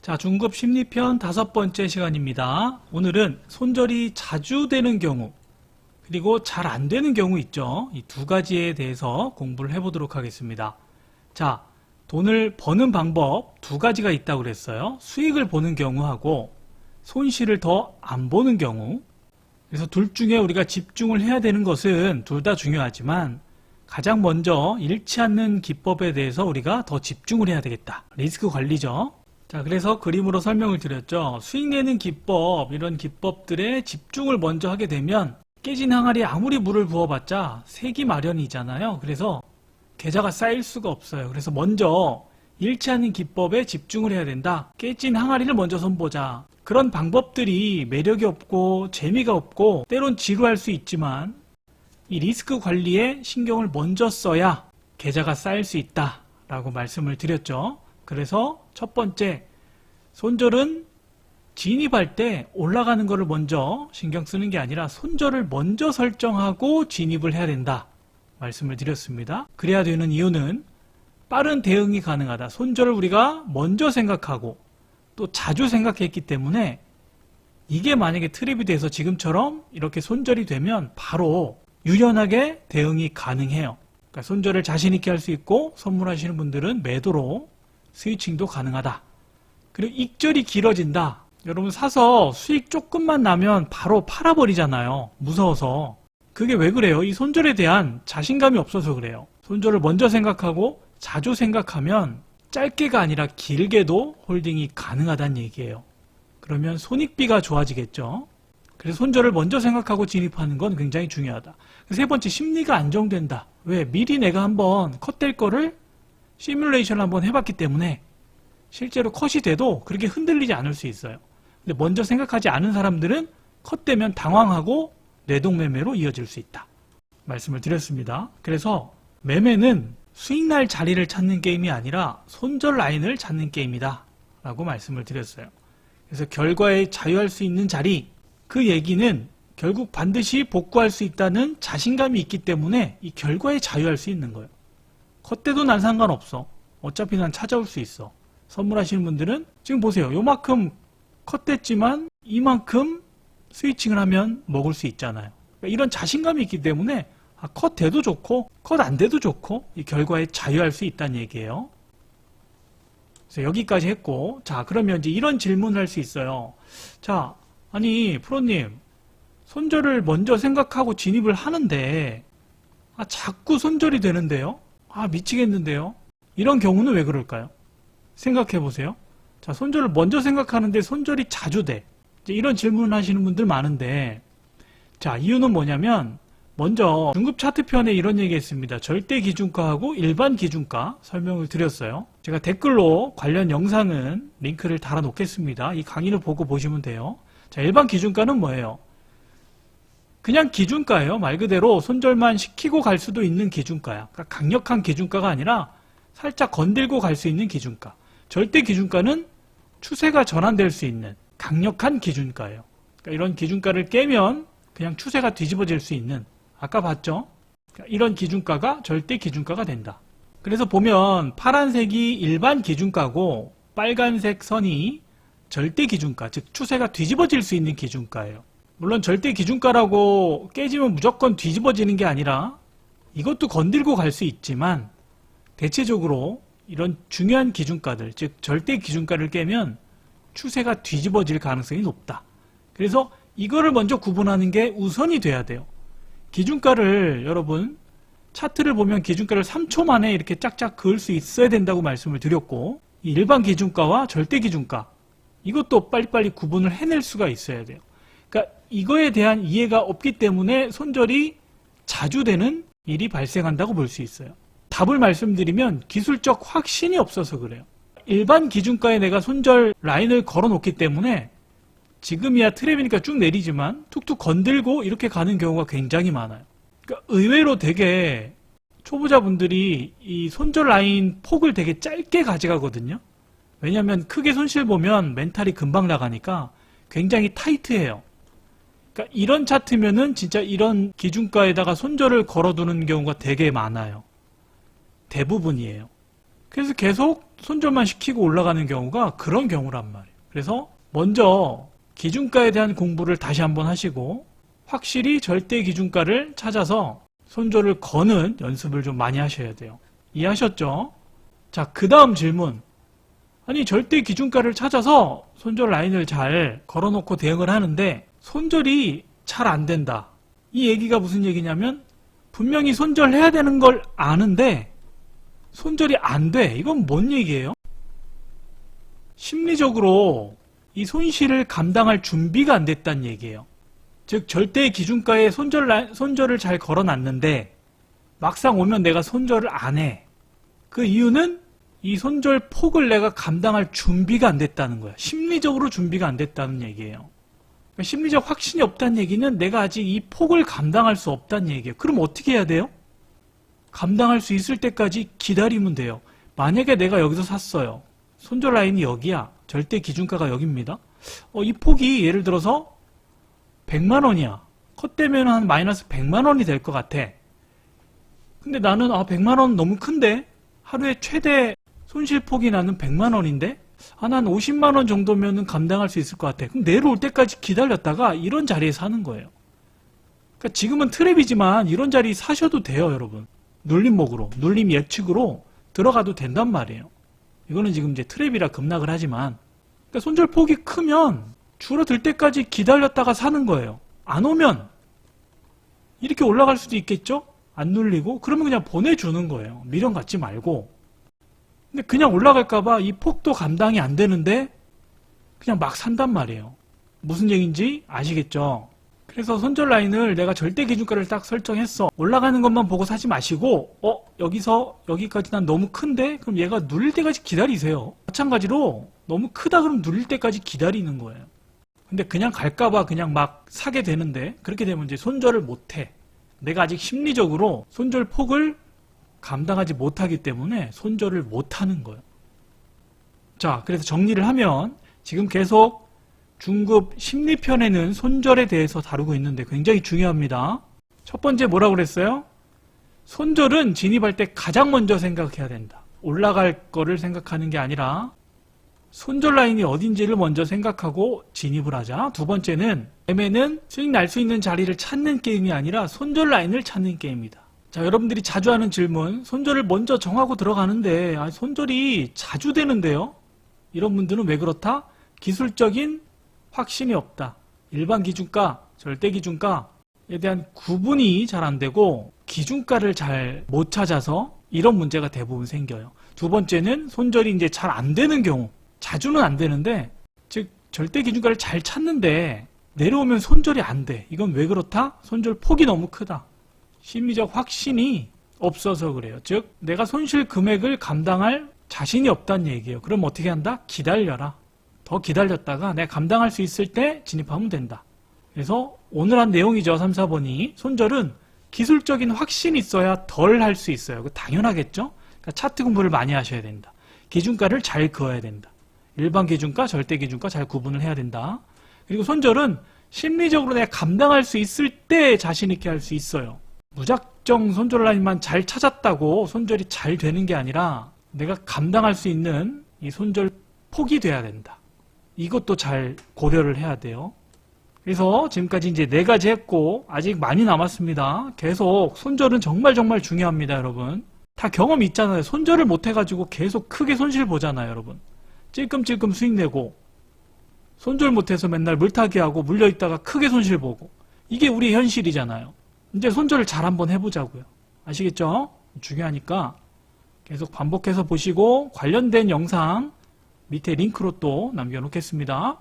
자, 중급 심리편 5번째 시간입니다. 오늘은 손절이 자주 되는 경우 그리고 잘 안 되는 경우 있죠. 이 두 가지에 대해서 공부를 해보도록 하겠습니다. 자, 돈을 버는 방법 두 가지가 있다고 그랬어요. 수익을 보는 경우하고 손실을 더 안 보는 경우. 그래서 둘 중에 우리가 집중을 해야 되는 것은 둘 다 중요하지만 가장 먼저 잃지 않는 기법에 대해서 우리가 더 집중을 해야 되겠다. 리스크 관리죠. 자, 그래서 그림으로 설명을 드렸죠. 수익 내는 기법, 이런 기법들에 집중을 먼저 하게 되면 깨진 항아리에 아무리 물을 부어봤자 새기 마련이잖아요. 그래서 계좌가 쌓일 수가 없어요. 그래서 먼저 잃지 않는 기법에 집중을 해야 된다. 깨진 항아리를 먼저 손보자. 그런 방법들이 매력이 없고 재미가 없고 때론 지루할 수 있지만 이 리스크 관리에 신경을 먼저 써야 계좌가 쌓일 수 있다라고 말씀을 드렸죠. 그래서 첫 번째, 손절은 진입할 때 올라가는 것을 먼저 신경 쓰는 게 아니라 손절을 먼저 설정하고 진입을 해야 된다 말씀을 드렸습니다. 그래야 되는 이유는 빠른 대응이 가능하다. 손절을 우리가 먼저 생각하고 또 자주 생각했기 때문에 이게 만약에 트랩이 돼서 지금처럼 이렇게 손절이 되면 바로 유연하게 대응이 가능해요. 그러니까 손절을 자신 있게 할 수 있고 선물하시는 분들은 매도로 스위칭도 가능하다. 그리고 익절이 길어진다. 여러분 사서 수익 조금만 나면 바로 팔아버리잖아요. 무서워서. 그게 왜 그래요? 이 손절에 대한 자신감이 없어서 그래요. 손절을 먼저 생각하고 자주 생각하면 짧게가 아니라 길게도 홀딩이 가능하다는 얘기예요. 그러면 손익비가 좋아지겠죠. 그래서 손절을 먼저 생각하고 진입하는 건 굉장히 중요하다. 세 번째, 심리가 안정된다. 왜? 미리 내가 한번 컷될 거를 시뮬레이션을 한번 해봤기 때문에 실제로 컷이 돼도 그렇게 흔들리지 않을 수 있어요. 근데 먼저 생각하지 않은 사람들은 컷되면 당황하고 뇌동매매로 이어질 수 있다. 말씀을 드렸습니다. 그래서 매매는 수익날 자리를 찾는 게임이 아니라 손절 라인을 찾는 게임이다 라고 말씀을 드렸어요. 그래서 결과에 자유할 수 있는 자리, 그 얘기는 결국 반드시 복구할 수 있다는 자신감이 있기 때문에 이 결과에 자유할 수 있는 거예요. 컷돼도 난 상관없어. 어차피 난 찾아올 수 있어. 선물하시는 분들은 지금 보세요. 요만큼 컷됐지만 이만큼 스위칭을 하면 먹을 수 있잖아요. 그러니까 이런 자신감이 있기 때문에 컷돼도 좋고 컷 안 돼도 좋고 이 결과에 자유할 수 있다는 얘기예요. 그래서 여기까지 했고, 자, 그러면 이제 이런 질문을 할 수 있어요. 자, 아니 프로님, 손절을 먼저 생각하고 진입을 하는데 자꾸 손절이 되는데요? 미치겠는데요? 이런 경우는 왜 그럴까요? 생각해 보세요. 자, 손절을 먼저 생각하는데 손절이 자주 돼. 이제 이런 질문을 하시는 분들 많은데, 자, 이유는 뭐냐면 먼저 중급 차트편에 이런 얘기 했습니다. 절대 기준가하고 일반 기준가 설명을 드렸어요. 제가 댓글로 관련 영상은 링크를 달아 놓겠습니다. 이 강의를 보고 보시면 돼요. 자, 일반 기준가는 뭐예요? 그냥 기준가예요. 말 그대로 손절만 시키고 갈 수도 있는 기준가야. 그러니까 강력한 기준가가 아니라 살짝 건들고 갈 수 있는 기준가. 절대 기준가는 추세가 전환될 수 있는 강력한 기준가예요. 그러니까 이런 기준가를 깨면 그냥 추세가 뒤집어질 수 있는, 아까 봤죠? 그러니까 이런 기준가가 절대 기준가가 된다. 그래서 보면 파란색이 일반 기준가고 빨간색 선이 절대 기준가, 즉 추세가 뒤집어질 수 있는 기준가예요. 물론 절대 기준가라고 깨지면 무조건 뒤집어지는 게 아니라 이것도 건들고 갈 수 있지만 대체적으로 이런 중요한 기준가들, 즉 절대 기준가를 깨면 추세가 뒤집어질 가능성이 높다. 그래서 이거를 먼저 구분하는 게 우선이 돼야 돼요. 기준가를 여러분 차트를 보면 기준가를 3초 만에 이렇게 짝짝 그을 수 있어야 된다고 말씀을 드렸고, 이 일반 기준가와 절대 기준가 이것도 빨리빨리 구분을 해낼 수가 있어야 돼요. 그러니까 이거에 대한 이해가 없기 때문에 손절이 자주 되는 일이 발생한다고 볼 수 있어요. 답을 말씀드리면 기술적 확신이 없어서 그래요. 일반 기준가에 내가 손절 라인을 걸어 놓기 때문에 지금이야 트랩이니까 쭉 내리지만 툭툭 건들고 이렇게 가는 경우가 굉장히 많아요. 그러니까 의외로 되게 초보자분들이 이 손절 라인 폭을 되게 짧게 가져가거든요. 왜냐하면 크게 손실 보면 멘탈이 금방 나가니까 굉장히 타이트해요. 그러니까 이런 차트면은 진짜 이런 기준가에다가 손절을 걸어두는 경우가 되게 많아요. 대부분이에요. 그래서 계속 손절만 시키고 올라가는 경우가 그런 경우란 말이에요. 그래서 먼저 기준가에 대한 공부를 다시 한번 하시고 확실히 절대 기준가를 찾아서 손절을 거는 연습을 좀 많이 하셔야 돼요. 이해하셨죠? 자, 그 다음 질문. 아니, 절대 기준가를 찾아서 손절 라인을 잘 걸어놓고 대응을 하는데 손절이 잘 안 된다. 이 얘기가 무슨 얘기냐면 분명히 손절해야 되는 걸 아는데 손절이 안 돼. 이건 뭔 얘기예요? 심리적으로 이 손실을 감당할 준비가 안 됐다는 얘기예요. 즉 절대 기준가에 손절을 잘 걸어놨는데 막상 오면 내가 손절을 안 해. 그 이유는 이 손절 폭을 내가 감당할 준비가 안 됐다는 거야. 심리적으로 준비가 안 됐다는 얘기예요. 그러니까 심리적 확신이 없다는 얘기는 내가 아직 이 폭을 감당할 수 없다는 얘기예요. 그럼 어떻게 해야 돼요? 감당할 수 있을 때까지 기다리면 돼요. 만약에 내가 여기서 샀어요. 손절 라인이 여기야. 절대 기준가가 여기입니다. 이 폭이 예를 들어서 100만 원이야. 컷되면 한 마이너스 100만 원이 될 것 같아. 근데 나는 100만 원 너무 큰데? 하루에 최대 손실폭이 나는 100만 원인데? 난 50만 원 정도면 감당할 수 있을 것 같아. 그럼 내려올 때까지 기다렸다가 이런 자리에 사는 거예요. 그러니까 지금은 트랩이지만 이런 자리 사셔도 돼요, 여러분. 눌림목으로, 눌림 예측으로 들어가도 된단 말이에요. 이거는 지금 이제 트랩이라 급락을 하지만 그러니까 손절폭이 크면 줄어들 때까지 기다렸다가 사는 거예요. 안 오면 이렇게 올라갈 수도 있겠죠? 안 눌리고 그러면 그냥 보내주는 거예요. 미련 갖지 말고. 근데 그냥 올라갈까봐 이 폭도 감당이 안 되는데 그냥 막 산단 말이에요. 무슨 얘기인지 아시겠죠? 그래서 손절 라인을 내가 절대 기준가를 딱 설정했어. 올라가는 것만 보고 사지 마시고 여기서 여기까지 난 너무 큰데? 그럼 얘가 눌릴 때까지 기다리세요. 마찬가지로 너무 크다 그러면 눌릴 때까지 기다리는 거예요. 근데 그냥 갈까봐 그냥 막 사게 되는데 그렇게 되면 이제 손절을 못해. 내가 아직 심리적으로 손절 폭을 감당하지 못하기 때문에 손절을 못하는 거예요. 자, 그래서 정리를 하면 지금 계속 중급 심리편에는 손절에 대해서 다루고 있는데 굉장히 중요합니다. 첫 번째 뭐라고 그랬어요? 손절은 진입할 때 가장 먼저 생각해야 된다. 올라갈 거를 생각하는 게 아니라 손절 라인이 어딘지를 먼저 생각하고 진입을 하자. 두 번째는 매매는 수익 날 수 있는 자리를 찾는 게임이 아니라 손절 라인을 찾는 게임이다. 자, 여러분들이 자주 하는 질문, 손절을 먼저 정하고 들어가는데 손절이 자주 되는데요. 이런 분들은 왜 그렇다? 기술적인 확신이 없다. 일반 기준가, 절대 기준가에 대한 구분이 잘 안 되고 기준가를 잘 못 찾아서 이런 문제가 대부분 생겨요. 두 번째는 손절이 이제 잘 안 되는 경우, 자주는 안 되는데 즉 절대 기준가를 잘 찾는데 내려오면 손절이 안 돼. 이건 왜 그렇다? 손절 폭이 너무 크다. 심리적 확신이 없어서 그래요. 즉 내가 손실 금액을 감당할 자신이 없다는 얘기예요. 그럼 어떻게 한다? 기다려라. 더 기다렸다가 내가 감당할 수 있을 때 진입하면 된다. 그래서 오늘 한 내용이죠. 3, 4번이. 손절은 기술적인 확신이 있어야 덜 할 수 있어요. 당연하겠죠? 그러니까 차트 공부를 많이 하셔야 된다. 기준가를 잘 그어야 된다. 일반 기준가, 절대 기준가 잘 구분을 해야 된다. 그리고 손절은 심리적으로 내가 감당할 수 있을 때 자신 있게 할 수 있어요. 무작정 손절 라인만 잘 찾았다고 손절이 잘 되는 게 아니라 내가 감당할 수 있는 이 손절 폭이 돼야 된다. 이것도 잘 고려를 해야 돼요. 그래서 지금까지 이제 4가지 했고 아직 많이 남았습니다. 계속 손절은 정말 중요합니다, 여러분. 다 경험이 있잖아요. 손절을 못 해가지고 계속 크게 손실 보잖아요, 여러분. 찔끔찔끔 수익 내고 손절 못해서 맨날 물타기 하고 물려있다가 크게 손실 보고 이게 우리 현실이잖아요. 이제 손절을 잘 한번 해보자고요. 아시겠죠? 중요하니까 계속 반복해서 보시고 관련된 영상 밑에 링크로 또 남겨놓겠습니다.